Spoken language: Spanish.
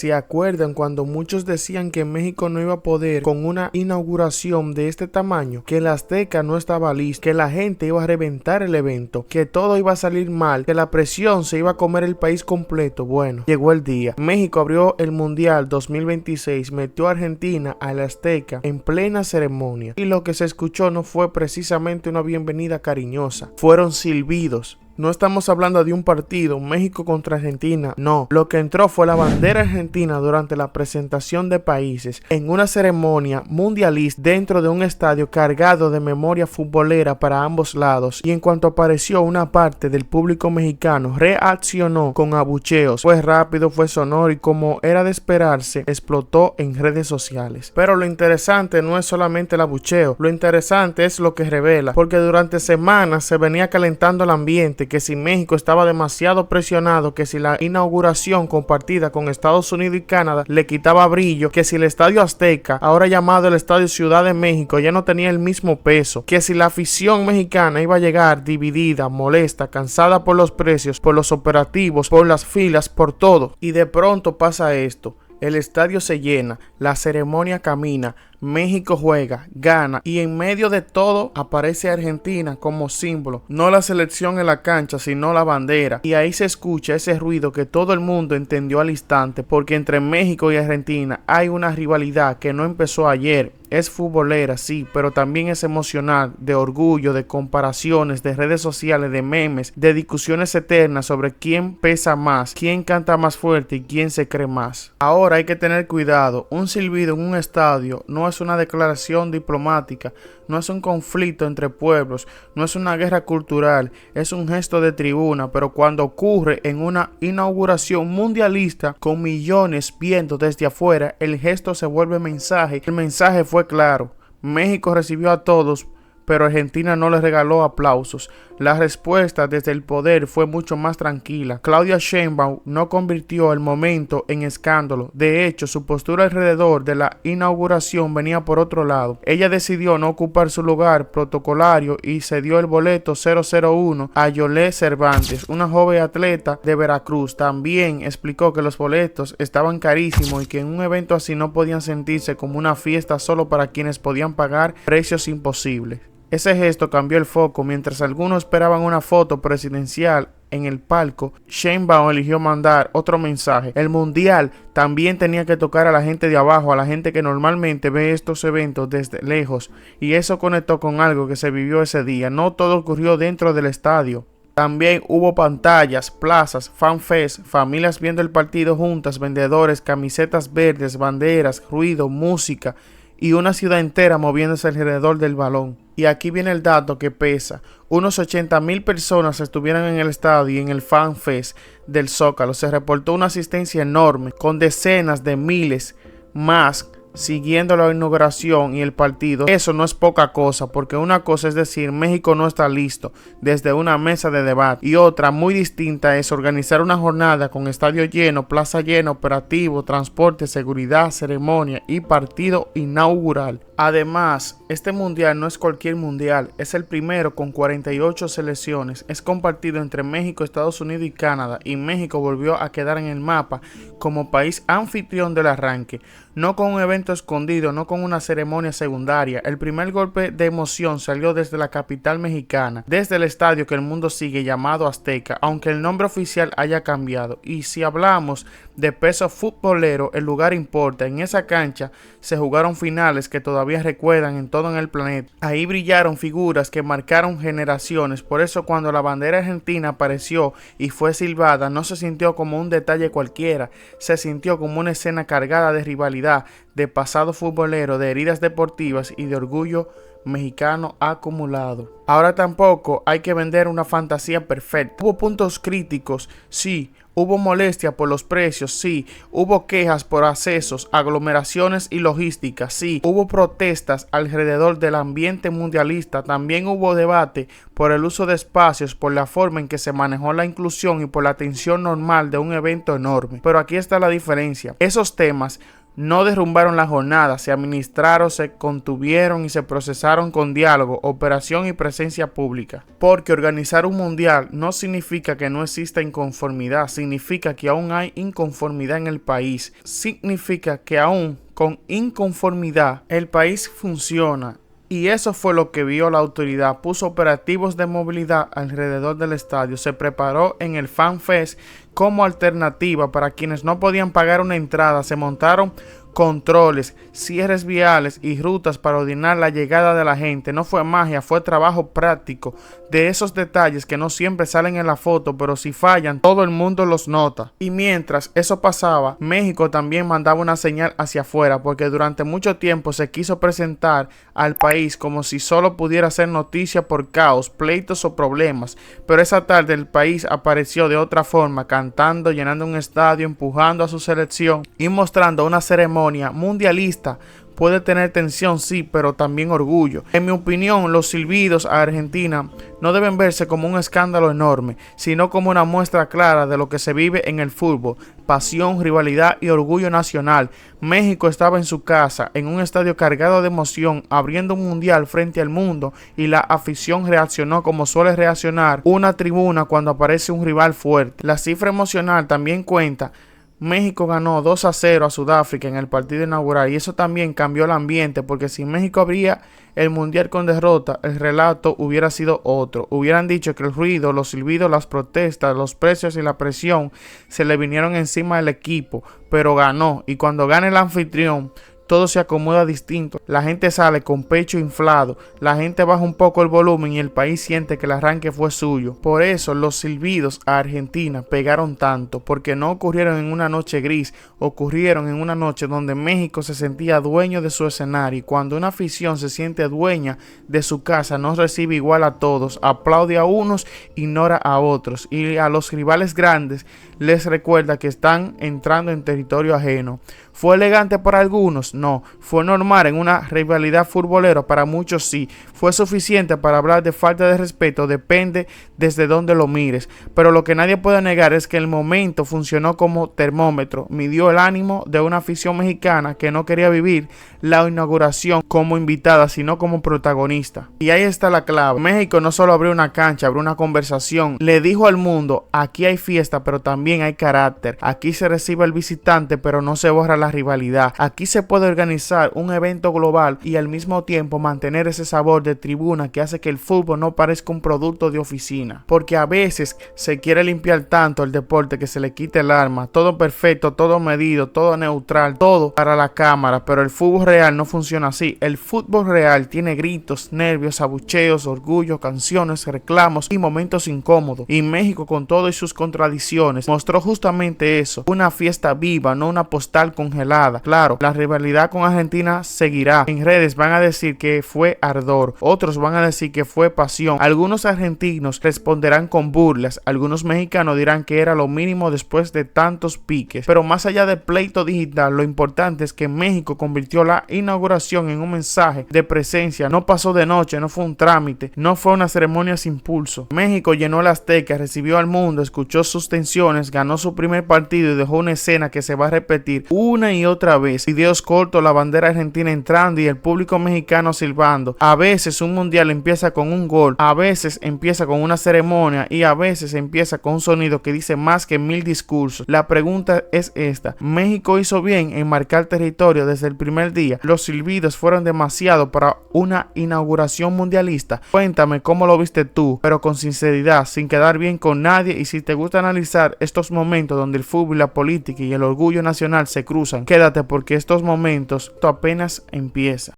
¿Se acuerdan cuando muchos decían que México no iba a poder con una inauguración de este tamaño? Que el Azteca no estaba listo, que la gente iba a reventar el evento, que todo iba a salir mal, que la presión se iba a comer el país completo. Bueno, llegó el día. México abrió el Mundial 2026, metió a Argentina al Azteca en plena ceremonia. Y lo que se escuchó no fue precisamente una bienvenida cariñosa, fueron silbidos. No estamos hablando de un partido, México contra Argentina, no. Lo que entró fue la bandera argentina durante la presentación de países en una ceremonia mundialista dentro de un estadio cargado de memoria futbolera para ambos lados. Y en cuanto apareció, una parte del público mexicano reaccionó con abucheos. Fue rápido, fue sonoro y, como era de esperarse, explotó en redes sociales. Pero lo interesante no es solamente el abucheo, lo interesante es lo que revela, porque durante semanas se venía calentando el ambiente, que si México estaba demasiado presionado, que si la inauguración compartida con Estados Unidos y Canadá le quitaba brillo, que si el Estadio Azteca, ahora llamado el Estadio Ciudad de México, ya no tenía el mismo peso, que si la afición mexicana iba a llegar dividida, molesta, cansada por los precios, por los operativos, por las filas, por todo. Y de pronto pasa esto. El estadio se llena, la ceremonia camina, México juega, gana y en medio de todo aparece Argentina como símbolo. No la selección en la cancha, sino la bandera. Y ahí se escucha ese ruido que todo el mundo entendió al instante, porque entre México y Argentina hay una rivalidad que no empezó ayer. Es futbolera, sí, pero también es emocional, de orgullo, de comparaciones, de redes sociales, de memes, de discusiones eternas sobre quién pesa más, quién canta más fuerte y quién se cree más. Ahora hay que tener cuidado. Un silbido en un estadio no es una declaración diplomática, no es un conflicto entre pueblos, no es una guerra cultural, es un gesto de tribuna, pero cuando ocurre en una inauguración mundialista con millones viendo desde afuera, el gesto se vuelve mensaje. El mensaje fue claro. México recibió a todos, pero Argentina no le regaló aplausos. La respuesta desde el poder fue mucho más tranquila. Claudia Sheinbaum no convirtió el momento en escándalo. De hecho, su postura alrededor de la inauguración venía por otro lado. Ella decidió no ocupar su lugar protocolario y cedió el boleto 001 a Yolé Cervantes, una joven atleta de Veracruz. También explicó que los boletos estaban carísimos y que en un evento así no podían sentirse como una fiesta solo para quienes podían pagar precios imposibles. Ese gesto cambió el foco. Mientras algunos esperaban una foto presidencial en el palco, Sheinbaum eligió mandar otro mensaje. El mundial también tenía que tocar a la gente de abajo, a la gente que normalmente ve estos eventos desde lejos, y eso conectó con algo que se vivió ese día. No todo ocurrió dentro del estadio. También hubo pantallas, plazas, fanfest, familias viendo el partido juntas, vendedores, camisetas verdes, banderas, ruido, música y una ciudad entera moviéndose alrededor del balón. Y aquí viene el dato que pesa. Unos 80,000 personas estuvieron en el estadio y en el Fan Fest del Zócalo. Se reportó una asistencia enorme, con decenas de miles más siguiendo la inauguración y el partido. Eso no es poca cosa, porque una cosa es decir México no está listo desde una mesa de debate, y otra muy distinta es organizar una jornada con estadio lleno, plaza llena, operativo, transporte, seguridad, ceremonia y partido inaugural. Además, este mundial no es cualquier mundial, es el primero con 48 selecciones, es compartido entre México, Estados Unidos y Canadá, y México volvió a quedar en el mapa como país anfitrión del arranque, no con un evento escondido, no con una ceremonia secundaria. El primer golpe de emoción salió desde la capital mexicana, desde el estadio que el mundo sigue llamado Azteca, aunque el nombre oficial haya cambiado. Y si hablamos de peso futbolero, el lugar importa. En esa cancha se jugaron finales que todavía recuerdan en todo el planeta. Ahí brillaron figuras que marcaron generaciones. Por eso cuando la bandera argentina apareció y fue silbada, no se sintió como un detalle cualquiera, se sintió como una escena cargada de rivalidad, de pasado futbolero, de heridas deportivas y de orgullo mexicano acumulado. Ahora tampoco hay que vender una fantasía perfecta. Hubo puntos críticos, sí. Hubo molestia por los precios, sí. Hubo quejas por accesos, aglomeraciones y logística, sí. Hubo protestas alrededor del ambiente mundialista. También hubo debate por el uso de espacios, por la forma en que se manejó la inclusión y por la atención normal de un evento enorme. Pero aquí está la diferencia. Esos temas no derrumbaron la jornada, se administraron, se contuvieron y se procesaron con diálogo, operación y presencia pública. Porque organizar un mundial no significa que no exista inconformidad, significa que aún hay inconformidad en el país, significa que aún con inconformidad el país funciona. Y eso fue lo que vio la autoridad. Puso operativos de movilidad alrededor del estadio. Se preparó en el Fan Fest como alternativa para quienes no podían pagar una entrada. Se montaron controles, cierres viales y rutas para ordenar la llegada de la gente. No fue magia, fue trabajo práctico de esos detalles que no siempre salen en la foto, pero si fallan, todo el mundo los nota. Y mientras eso pasaba, México también mandaba una señal hacia afuera, porque durante mucho tiempo se quiso presentar al país como si solo pudiera ser noticia por caos, pleitos o problemas, pero esa tarde el país apareció de otra forma, cantando, llenando un estadio, empujando a su selección y mostrando una ceremonia mundialista. Puede tener tensión, sí, pero también orgullo. En mi opinión, los silbidos a Argentina no deben verse como un escándalo enorme, sino como una muestra clara de lo que se vive en el fútbol: pasión, rivalidad y orgullo nacional. México estaba en su casa, en un estadio cargado de emoción, abriendo un mundial frente al mundo, y la afición reaccionó como suele reaccionar una tribuna cuando aparece un rival fuerte. La cifra emocional también cuenta. México ganó 2-0 a Sudáfrica en el partido inaugural y eso también cambió el ambiente, porque si México abría el mundial con derrota, el relato hubiera sido otro. Hubieran dicho que el ruido, los silbidos, las protestas, los precios y la presión se le vinieron encima del equipo, pero ganó, y cuando gana el anfitrión, todo se acomoda distinto. La gente sale con pecho inflado, la gente baja un poco el volumen y el país siente que el arranque fue suyo. Por eso los silbidos a Argentina pegaron tanto, porque no ocurrieron en una noche gris, ocurrieron en una noche donde México se sentía dueño de su escenario, y cuando una afición se siente dueña de su casa, no recibe igual a todos, aplaude a unos, ignora a otros, y a los rivales grandes les recuerda que están entrando en territorio ajeno. ¿Fue elegante para algunos? No. ¿Fue normal en una rivalidad futbolera? Para muchos sí. ¿Fue suficiente para hablar de falta de respeto? Depende desde donde lo mires. Pero lo que nadie puede negar es que el momento funcionó como termómetro. Midió el ánimo de una afición mexicana que no quería vivir la inauguración como invitada, sino como protagonista. Y ahí está la clave. México no solo abrió una cancha, abrió una conversación. Le dijo al mundo: aquí hay fiesta, pero también hay carácter. Aquí se recibe al visitante, pero no se borra la rivalidad. Aquí se puede organizar un evento global y al mismo tiempo mantener ese sabor de tribuna que hace que el fútbol no parezca un producto de oficina. Porque a veces se quiere limpiar tanto el deporte que se le quite el alma. Todo perfecto, todo medido, todo neutral, todo para la cámara, pero el fútbol real no funciona así. El fútbol real tiene gritos, nervios, abucheos, orgullo, canciones, reclamos y momentos incómodos. Y México, con todo y sus contradicciones, mostró justamente eso: una fiesta viva, no una postal congelada. Claro, la rivalidad con Argentina seguirá. En redes van a decir que fue ardor, otros van a decir que fue pasión. Algunos argentinos responderán con burlas, algunos mexicanos dirán que era lo mínimo después de tantos piques. Pero más allá del pleito digital, lo importante es que México convirtió la inauguración en un mensaje de presencia. No pasó de noche, no fue un trámite, no fue una ceremonia sin pulso. México llenó el Azteca, recibió al mundo, escuchó sus tensiones, ganó su primer partido y dejó una escena que se va a repetir una y otra vez. Videos cortos, la bandera argentina entrando y el público mexicano silbando. A veces un mundial empieza con un gol, a veces empieza con una ceremonia y a veces empieza con un sonido que dice más que 1000 discursos. La pregunta es esta: ¿México hizo bien en marcar territorio desde el primer día? ¿Los silbidos fueron demasiado para una inauguración mundialista? Cuéntame cómo lo viste tú, pero con sinceridad, sin quedar bien con nadie. Y si te gusta analizar estos momentos donde el fútbol, la política y el orgullo nacional se cruzan, quédate, porque estos momentos apenas empiezan.